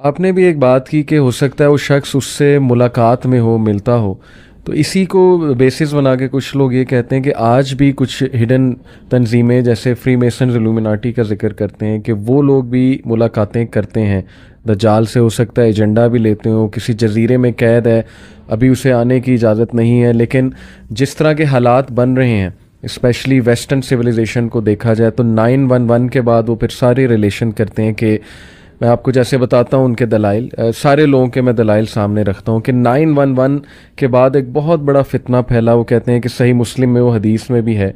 آپ نے بھی ایک بات کی کہ ہو سکتا ہے وہ شخص اس سے ملاقات میں ہو، ملتا ہو، تو اسی کو بیسس بنا کے کچھ لوگ یہ کہتے ہیں کہ آج بھی کچھ ہڈن تنظیمیں جیسے فری میسنز الومناٹی کا ذکر کرتے ہیں کہ وہ لوگ بھی ملاقاتیں کرتے ہیں دجال سے، ہو سکتا ہے ایجنڈا بھی لیتے ہوں، کسی جزیرے میں قید ہے، ابھی اسے آنے کی اجازت نہیں ہے، لیکن جس طرح کے حالات بن رہے ہیں اسپیشلی ویسٹرن سویلائزیشن کو دیکھا جائے تو 911 کے بعد وہ پھر سارے ریلیشن کرتے ہیں کہ میں آپ کو جیسے بتاتا ہوں ان کے دلائل، سارے لوگوں کے میں دلائل سامنے رکھتا ہوں کہ 911 کے بعد ایک بہت بڑا فتنہ پھیلا، وہ کہتے ہیں کہ صحیح مسلم میں وہ حدیث میں بھی ہے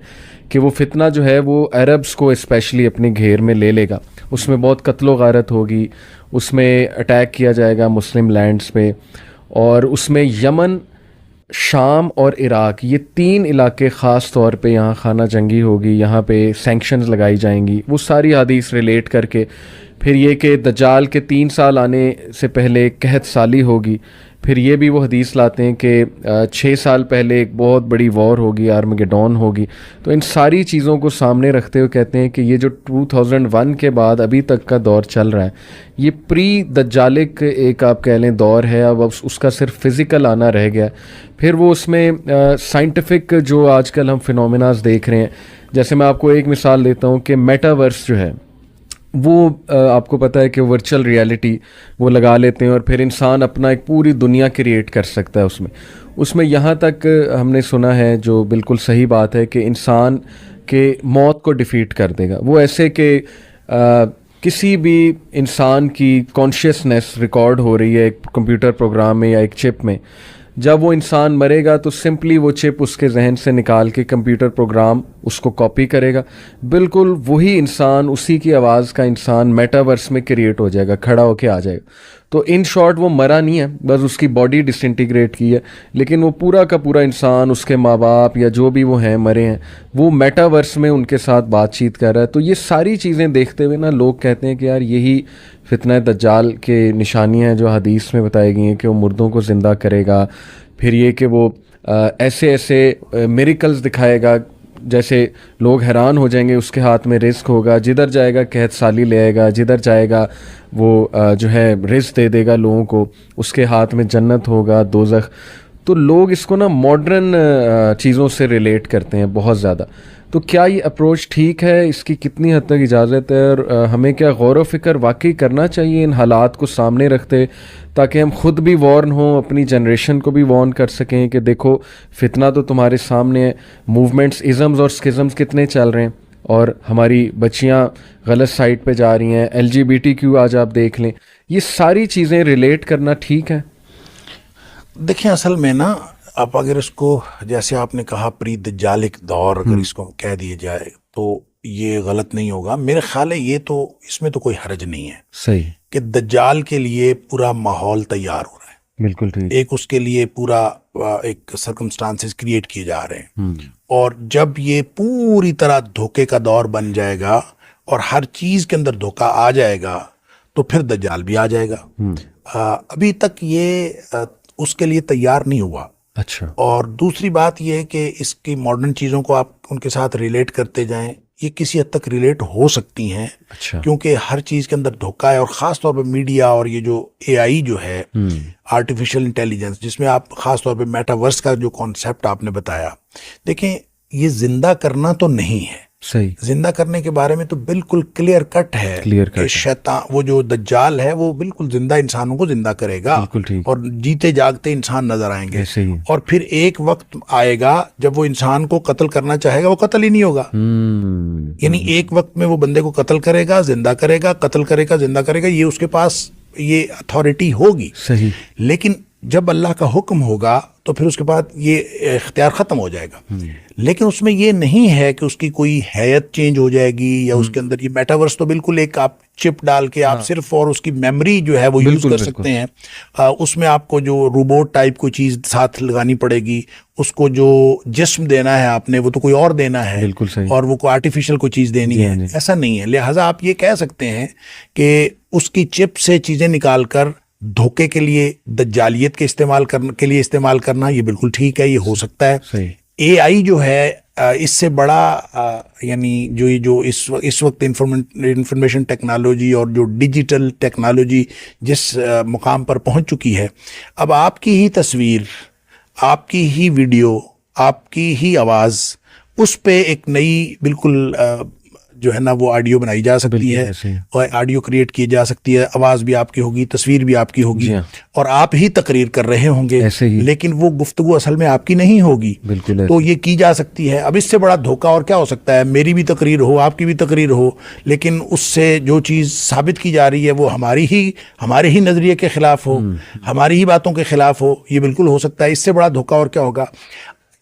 کہ وہ فتنہ جو ہے وہ عربز کو اسپیشلی اپنی گھیر میں لے لے گا، اس میں بہت قتل و غارت ہوگی، اس میں اٹیک کیا جائے گا مسلم لینڈز پہ، اور اس میں یمن، شام اور عراق یہ 3 علاقے خاص طور پہ یہاں خانہ جنگی ہوگی، یہاں پہ سینکشنز لگائی جائیں گی، وہ ساری حدیث ریلیٹ کر کے پھر یہ کہ دجال کے 3 سال آنے سے پہلے قحط سالی ہوگی، پھر یہ بھی وہ حدیث لاتے ہیں کہ 6 سال پہلے ایک بہت بڑی وار ہوگی، آرمگیڈون ہوگی، تو ان ساری چیزوں کو سامنے رکھتے ہوئے کہتے ہیں کہ یہ جو 2001 کے بعد ابھی تک کا دور چل رہا ہے یہ پری دجالک ایک آپ کہہ لیں دور ہے، اب اس کا صرف فزیکل آنا رہ گیا، پھر وہ اس میں سائنٹیفک جو آج کل ہم فینومیناز دیکھ رہے ہیں، جیسے میں آپ کو ایک مثال دیتا ہوں کہ میٹاورس جو ہے وہ آپ کو پتہ ہے کہ ورچوئل ریالٹی وہ لگا لیتے ہیں اور پھر انسان اپنا ایک پوری دنیا کریٹ کر سکتا ہے اس میں یہاں تک ہم نے سنا ہے، جو بالکل صحیح بات ہے، کہ انسان کے موت کو ڈیفیٹ کر دے گا، وہ ایسے کہ کسی بھی انسان کی کانشیسنیس ریکارڈ ہو رہی ہے ایک کمپیوٹر پروگرام میں یا ایک چپ میں، جب وہ انسان مرے گا تو سمپلی وہ چپ اس کے ذہن سے نکال کے کمپیوٹر پروگرام اس کو کاپی کرے گا، بالکل وہی انسان، اسی کی آواز کا انسان میٹاورس میں کریٹ ہو جائے گا، کھڑا ہو کے آ جائے گا۔ تو ان شارٹ وہ مرا نہیں ہے، بس اس کی باڈی ڈس انٹیگریٹ کی ہے، لیکن وہ پورا کا پورا انسان، اس کے ماں باپ یا جو بھی وہ ہیں مرے ہیں، وہ میٹاورس میں ان کے ساتھ بات چیت کر رہا ہے۔ تو یہ ساری چیزیں دیکھتے ہوئے نا لوگ کہتے ہیں کہ یار یہی فتنہ دجال کے نشانیاں ہیں جو حدیث میں بتائی گئی ہیں کہ وہ مردوں کو زندہ کرے گا، پھر یہ کہ وہ ایسے ایسے میریکلز دکھائے گا جیسے لوگ حیران ہو جائیں گے، اس کے ہاتھ میں رزق ہوگا، جدھر جائے گا قحط سالی لے آئے گا، جدھر جائے گا وہ جو ہے رزق دے دے گا لوگوں کو، اس کے ہاتھ میں جنت ہوگا، دوزخ۔ تو لوگ اس کو نا ماڈرن چیزوں سے ریلیٹ کرتے ہیں بہت زیادہ۔ تو کیا یہ اپروچ ٹھیک ہے؟ اس کی کتنی حد تک اجازت ہے؟ اور ہمیں کیا غور و فکر واقعی کرنا چاہیے ان حالات کو سامنے رکھتے، تاکہ ہم خود بھی وارن ہوں، اپنی جنریشن کو بھی وارن کر سکیں کہ دیکھو فتنہ تو تمہارے سامنے ہے، موومنٹس، ازمز اور اسکزمز کتنے چل رہے ہیں، اور ہماری بچیاں غلط سائٹ پہ جا رہی ہیں، LGBTQ آج آپ دیکھ لیں، یہ ساری چیزیں ریلیٹ کرنا ٹھیک ہے؟ دیکھیں اصل میں نا آپ اگر اس کو جیسے آپ نے کہا پری دجالک دور اگر اس کو کہہ دیا جائے تو یہ غلط نہیں ہوگا، میرے خیال ہے یہ تو اس میں تو کوئی حرج نہیں ہے، صحیح، کہ دجال کے لیے پورا ماحول تیار ہو رہا ہے، بالکل ٹھیک، ایک اس کے لیے پورا ایک سرکمسٹانسز کریٹ کیے جا رہے ہیں، اور جب یہ پوری طرح دھوکے کا دور بن جائے گا اور ہر چیز کے اندر دھوکا آ جائے گا تو پھر دجال بھی آ جائے گا۔ ابھی تک یہ اس کے لیے تیار نہیں ہوا۔ اچھا، اور دوسری بات یہ ہے کہ اس کی ماڈرن چیزوں کو آپ ان کے ساتھ ریلیٹ کرتے جائیں، یہ کسی حد تک ریلیٹ ہو سکتی ہیں، اچھا، کیونکہ ہر چیز کے اندر دھوکا ہے، اور خاص طور پہ میڈیا اور یہ جو AI جو ہے آرٹیفیشل انٹیلیجنس، جس میں آپ خاص طور پہ میٹاورس کا جو کانسیپٹ آپ نے بتایا، دیکھیں یہ زندہ کرنا تو نہیں ہے، صحیح، زندہ کرنے کے بارے میں تو بالکل کلیئر کٹ ہے کہ شیطان، وہ جو دجال ہے وہ بالکل زندہ انسانوں کو زندہ کرے گا، اور جیتے جاگتے انسان نظر آئیں گے، اور پھر ایک وقت آئے گا جب وہ انسان کو قتل کرنا چاہے گا وہ قتل ہی نہیں ہوگا، یعنی ایک وقت میں وہ بندے کو قتل کرے گا، زندہ کرے گا، قتل کرے گا، زندہ کرے گا، یہ اس کے پاس یہ اتھارٹی ہوگی، صحیح، لیکن جب اللہ کا حکم ہوگا تو پھر اس کے بعد یہ اختیار ختم ہو جائے گا۔ لیکن اس میں یہ نہیں ہے کہ اس کی کوئی حیت چینج ہو جائے گی، یا اس کے اندر یہ میٹاورس تو بالکل ایک آپ چپ ڈال کے آپ صرف اور اس کی میموری جو ہے وہ یوز کر سکتے ہیں، اس میں آپ کو جو روبوٹ ٹائپ کوئی چیز ساتھ لگانی پڑے گی، اس کو جو جسم دینا ہے آپ نے وہ تو کوئی اور دینا ہے، اور وہ کوئی آرٹیفیشل کوئی چیز دینی ہے، ایسا نہیں ہے۔ لہٰذا آپ یہ کہہ سکتے ہیں کہ اس کی چپ سے چیزیں نکال کر دھوکے کے لیے، دجالیت کے استعمال کے لیے استعمال کرنا یہ بالکل ٹھیک ہے، یہ ہو سکتا ہے۔ AI جو ہے اس سے بڑا یعنی جو اس وقت انفارمیشن ٹیکنالوجی اور جو ڈیجیٹل ٹیکنالوجی جس مقام پر پہنچ چکی ہے، اب آپ کی ہی تصویر، آپ کی ہی ویڈیو، آپ کی ہی آواز، اس پہ ایک نئی بالکل جو ہے نا وہ آڈیو بنائی جا سکتی ہے، اور آڈیو کریٹ کی جا سکتی ہے، آواز بھی آپ کی ہوگی، تصویر بھی آپ کی ہوگی، اور آپ ہی تقریر کر رہے ہوں گے، لیکن وہ گفتگو اصل میں آپ کی نہیں ہوگی، تو یہ کی جا سکتی ہے۔ اب اس سے بڑا دھوکہ اور کیا ہو سکتا ہے؟ میری بھی تقریر ہو، آپ کی بھی تقریر ہو، لیکن اس سے جو چیز ثابت کی جا رہی ہے وہ ہمارے ہی نظریے کے خلاف ہو، ہماری ہی باتوں کے خلاف ہو، یہ بالکل ہو سکتا ہے۔ اس سے بڑا دھوکہ اور کیا ہوگا؟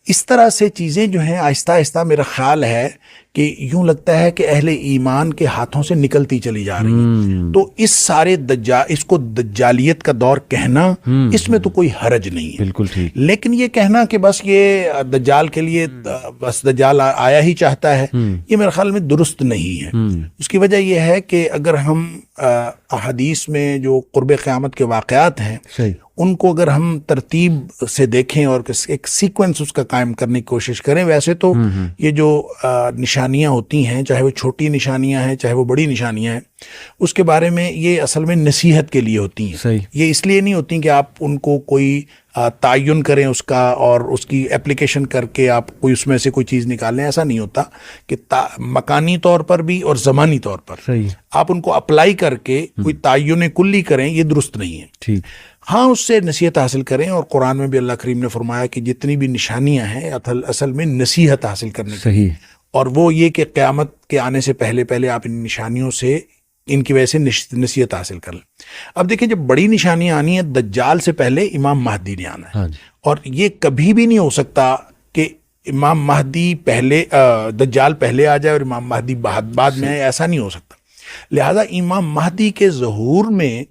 اس طرح سے چیزیں جو ہیں آہستہ آہستہ میرا خیال ہے کہ یوں لگتا ہے کہ اہل ایمان کے ہاتھوں سے نکلتی چلی جا رہی ہیں۔ تو اس کو دجالیت کا دور کہنا، اس میں تو کوئی حرج نہیں ہے، بالکل ٹھیک، لیکن یہ کہنا کہ بس یہ دجال کے لیے بس دجال آیا ہی چاہتا ہے، یہ میرے خیال میں درست نہیں ہے۔ اس کی وجہ یہ ہے کہ اگر ہم احادیث میں جو قرب قیامت کے واقعات ہیں ان کو اگر ہم ترتیب سے دیکھیں اور ایک سیکوینس اس کا قائم کرنے کی کوشش کریں، ویسے تو یہ جو نشانیاں ہوتی ہیں، چاہے وہ چھوٹی نشانیاں ہیں چاہے وہ بڑی نشانیاں ہیں، اس کے بارے میں یہ اصل میں نصیحت کے لیے ہوتی ہیں۔ یہ اس لیے نہیں ہوتی کہ آپ ان کو کوئی تعین کریں اس کا اور اس کی اپلیکیشن کر کے آپ کوئی اس میں سے کوئی چیز نکالیں، ایسا نہیں ہوتا کہ مکانی طور پر بھی اور زمانی طور پر آپ ان کو اپلائی کر کے کوئی تعین کلی کریں، یہ درست نہیں ہے۔ ہاں، اس سے نصیحت حاصل کریں، اور قرآن میں بھی اللہ کریم نے فرمایا کہ جتنی بھی نشانیاں ہیں اصل میں نصیحت حاصل کرنے کی، اور وہ یہ کہ قیامت کے آنے سے پہلے آپ ان نشانیوں سے، ان کی وجہ سے نصیحت حاصل کر لیں۔ اب دیکھیں، جب بڑی نشانیاں آنی ہیں، دجال سے پہلے امام مہدی نے آنا ہے، اور یہ کبھی بھی نہیں ہو سکتا کہ امام مہدی دجال پہلے آ جائے اور امام مہدی بعد میں آئے، ایسا نہیں ہو سکتا۔ لہذا امام مہدی کے ظہور میں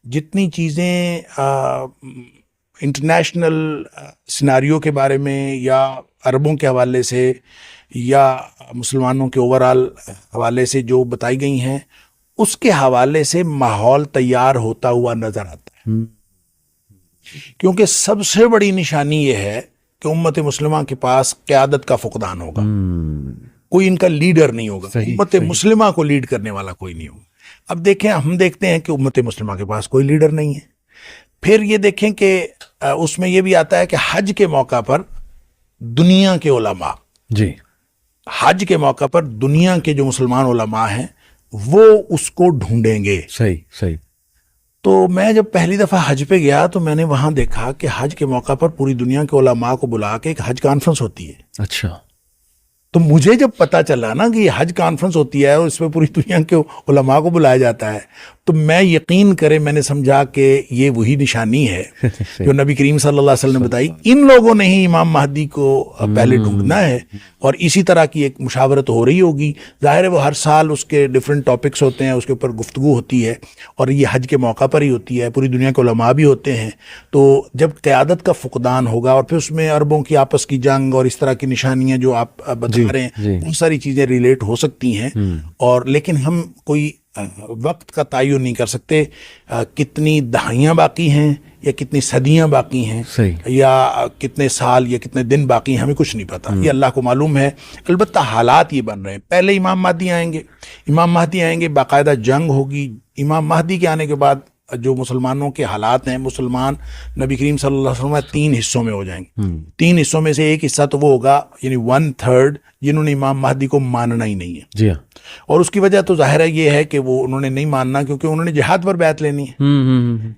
جتنی چیزیں انٹرنیشنل سیناریو کے بارے میں یا عربوں کے حوالے سے یا مسلمانوں کے اوورال حوالے سے جو بتائی گئی ہیں، اس کے حوالے سے ماحول تیار ہوتا ہوا نظر آتا ہے، کیونکہ سب سے بڑی نشانی یہ ہے کہ امت مسلمہ کے پاس قیادت کا فقدان ہوگا، کوئی ان کا لیڈر نہیں ہوگا، امت مسلمہ کو لیڈ کرنے والا کوئی نہیں ہوگا۔ اب دیکھیں، ہم دیکھتے ہیں کہ امت مسلمہ کے پاس کوئی لیڈر نہیں ہے۔ پھر یہ دیکھیں کہ اس میں یہ بھی آتا ہے کہ حج کے موقع پر دنیا کے علماء، حج کے موقع پر دنیا کے جو مسلمان علماء ہیں وہ اس کو ڈھونڈیں گے۔ صحیح۔ تو میں جب پہلی دفعہ حج پہ گیا تو میں نے وہاں دیکھا کہ حج کے موقع پر پوری دنیا کے علماء کو بلا کے ایک حج کانفرنس ہوتی ہے۔ اچھا، تو مجھے جب پتا چلا نا کہ یہ حج کانفرنس ہوتی ہے اور اس میں پوری دنیا کے علماء کو بلایا جاتا ہے، تو میں یقین کرے میں نے سمجھا کہ یہ وہی نشانی ہے جو نبی کریم صلی اللہ علیہ وسلم نے بتائی۔ ان لوگوں نے ہی امام مہدی کو پہلے ڈھونڈنا ہے، اور اسی طرح کی ایک مشاورت ہو رہی ہوگی۔ ظاہر ہے وہ ہر سال اس کے ڈیفرنٹ ٹاپکس ہوتے ہیں، اس کے اوپر گفتگو ہوتی ہے، اور یہ حج کے موقع پر ہی ہوتی ہے، پوری دنیا کے علماء بھی ہوتے ہیں۔ تو جب قیادت کا فقدان ہوگا، اور پھر اس میں عربوں کی آپس کی جنگ اور اس طرح کی نشانیاں جو آپ بتا رہے ہیں، بہت ساری چیزیں ریلیٹ ہو سکتی ہیں، اور لیکن ہم کوئی وقت کا تعین نہیں کر سکتے، کتنی دہائیاں باقی ہیں یا کتنی صدیاں باقی ہیں یا کتنے سال یا کتنے دن باقی ہیں، ہمیں کچھ نہیں پتا، یہ اللہ کو معلوم ہے۔ البتہ حالات یہ بن رہے ہیں، پہلے امام مہدی آئیں گے، باقاعدہ جنگ ہوگی۔ امام مہدی کے آنے کے بعد جو مسلمانوں کے حالات ہیں، مسلمان نبی کریم صلی اللہ علیہ وسلم 3 حصوں میں ہو جائیں گے۔ 3 حصوں میں سے ایک حصہ تو وہ ہوگا، یعنی 1/3 جنہوں نے امام مہدی کو ماننا ہی نہیں ہے۔ اور اس کی وجہ تو ظاہر ہے یہ ہے کہ وہ انہوں نے نہیں ماننا کیونکہ انہوں نے جہاد پر بیعت لینی ہے۔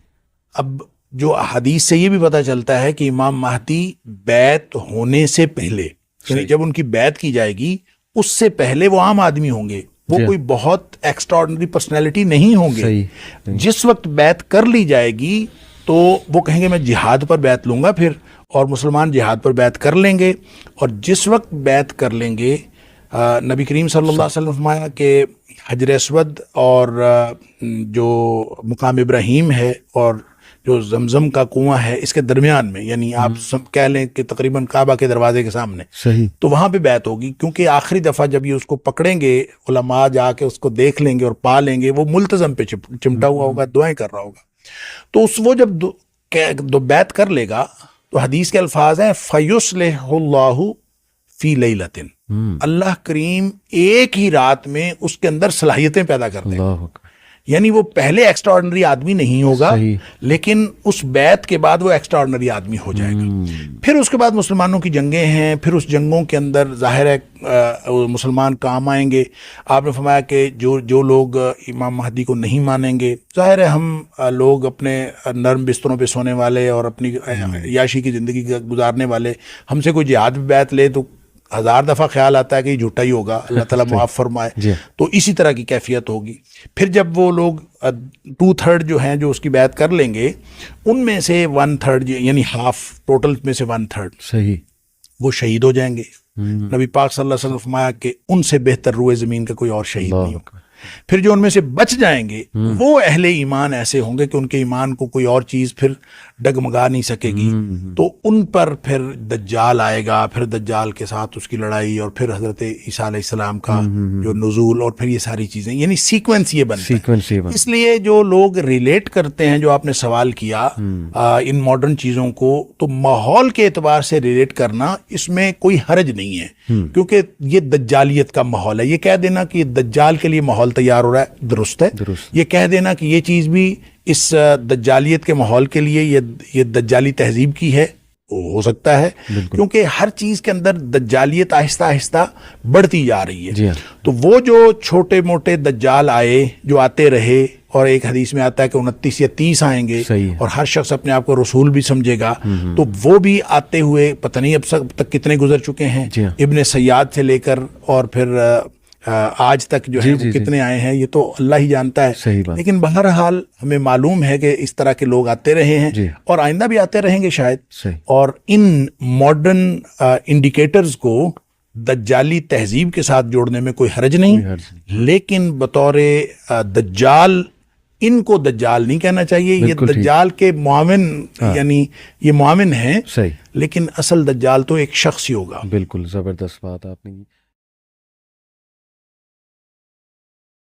اب جو حدیث سے یہ بھی پتہ چلتا ہے کہ امام مہدی بیعت ہونے سے پہلے، یعنی جب ان کی بیعت کی جائے گی اس سے پہلے وہ عام آدمی ہوں گے، وہ کوئی بہت ایکسٹراڈنری پرسنالٹی نہیں ہوں گے۔ جس وقت بیعت کر لی جائے گی تو وہ کہیں گے میں جہاد پر بیعت لوں گا پھر، اور مسلمان جہاد پر بیعت کر لیں گے، اور جس وقت بیعت کر لیں گے، نبی کریم صلی اللہ علیہ وسلم فرمایا کہ حجر اسود اور جو مقام ابراہیم ہے اور جو زمزم کا کنواں ہے، اس کے درمیان میں، یعنی آپ سب کہہ لیں کہ تقریباً کعبہ کے دروازے کے سامنے، تو وہاں پہ بیعت ہوگی، کیونکہ آخری دفعہ جب یہ اس کو پکڑیں گے، علماء جا کے اس کو دیکھ لیں گے اور پا لیں گے، وہ ملتزم پہ چمٹا ہوا ہوگا، دعائیں کر رہا ہوگا۔ تو وہ جب بیعت کر لے گا تو حدیث کے الفاظ ہیں فَيُصْلِحُ اللَّهُ فی لیلتن، اللہ کریم ایک ہی رات میں اس کے اندر صلاحیتیں پیدا کرتے ہیں. اللہ اکبر. یعنی وہ پہلے ایکسٹرا آرڈنری آدمی نہیں ہوگا، لیکن اس بیعت کے بعد وہ ایکسٹرا آرڈنری آدمی ہو جائے گا. پھر اس کے بعد مسلمانوں کی جنگیں ہیں، پھر اس جنگوں کے اندر ظاہر ہے مسلمان کام آئیں گے. آپ نے فرمایا کہ جو لوگ امام مہدی کو نہیں مانیں گے، ظاہر ہے ہم لوگ اپنے نرم بستروں پہ سونے والے اور اپنی عیاشی کی زندگی گزارنے والے، ہم سے کوئی جہاد بھی بیعت لے تو 1000 دفعہ خیال آتا ہے کہ یہ جھوٹا ہی ہوگا، اللہ تعالیٰ معاف فرمائے. تو اسی طرح کی کیفیت ہوگی. پھر جب وہ لوگ 2/3 جو ہیں جو اس کی بیعت کر لیں گے، ان میں سے 1/3 یعنی ہاف، ٹوٹل میں سے 1/3 صحیح وہ شہید ہو جائیں گے. نبی پاک صلی اللہ علیہ وسلم نے فرمایا کہ ان سے بہتر روئے زمین کا کوئی اور شہید نہیں ہوگا. پھر جو ان میں سے بچ جائیں گے وہ اہل ایمان ایسے ہوں گے کہ ان کے ایمان کو کوئی اور چیز پھر ڈگمگا نہیں سکے گی. تو ان پر پھر دجال آئے گا، پھر دجال کے ساتھ اس کی لڑائی، اور پھر حضرت عیسیٰ علیہ السلام کا جو نزول، اور پھر یہ ساری چیزیں، یعنی سیکوینس یہ بنتا ہے. اس لیے جو لوگ ریلیٹ کرتے ہیں، جو آپ نے سوال کیا ان ماڈرن چیزوں کو، تو ماحول کے اعتبار سے ریلیٹ کرنا اس میں کوئی حرج نہیں ہے، کیونکہ یہ دجالیت کا ماحول ہے. یہ کہہ دینا کہ یہ دجال کے لیے ماحول تیار ہو رہا ہے، درست ہے. یہ کہہ دینا کہ یہ چیز بھی اس دجالیت کے ماحول کے لیے یہ دجالی تہذیب کی ہے، ہو سکتا ہے، کیونکہ ہر چیز کے اندر دجالیت آہستہ آہستہ بڑھتی جا رہی ہے. تو وہ جو چھوٹے موٹے دجال آئے، جو آتے رہے، اور ایک حدیث میں آتا ہے کہ 29 یا 30 آئیں گے، اور ہر شخص اپنے آپ کو رسول بھی سمجھے گا. تو وہ بھی آتے ہوئے پتہ نہیں اب تک کتنے گزر چکے ہیں، ابن سیاد سے لے کر اور پھر آج تک جو ہے وہ کتنے آئے ہیں، یہ تو اللہ ہی جانتا ہے. لیکن بہرحال ہمیں معلوم ہے کہ اس طرح کے لوگ آتے رہے ہیں، اور آئندہ بھی آتے رہیں گے شاید. اور ان ماڈرن انڈیکیٹرز کو دجالی تہذیب کے ساتھ جوڑنے میں کوئی حرج نہیں، لیکن بطور دجال ان کو دجال نہیں کہنا چاہیے. یہ دجال کے معاون، یعنی یہ معاون ہیں، لیکن اصل دجال تو ایک شخص ہی ہوگا. بالکل زبردست بات آپ نے کی.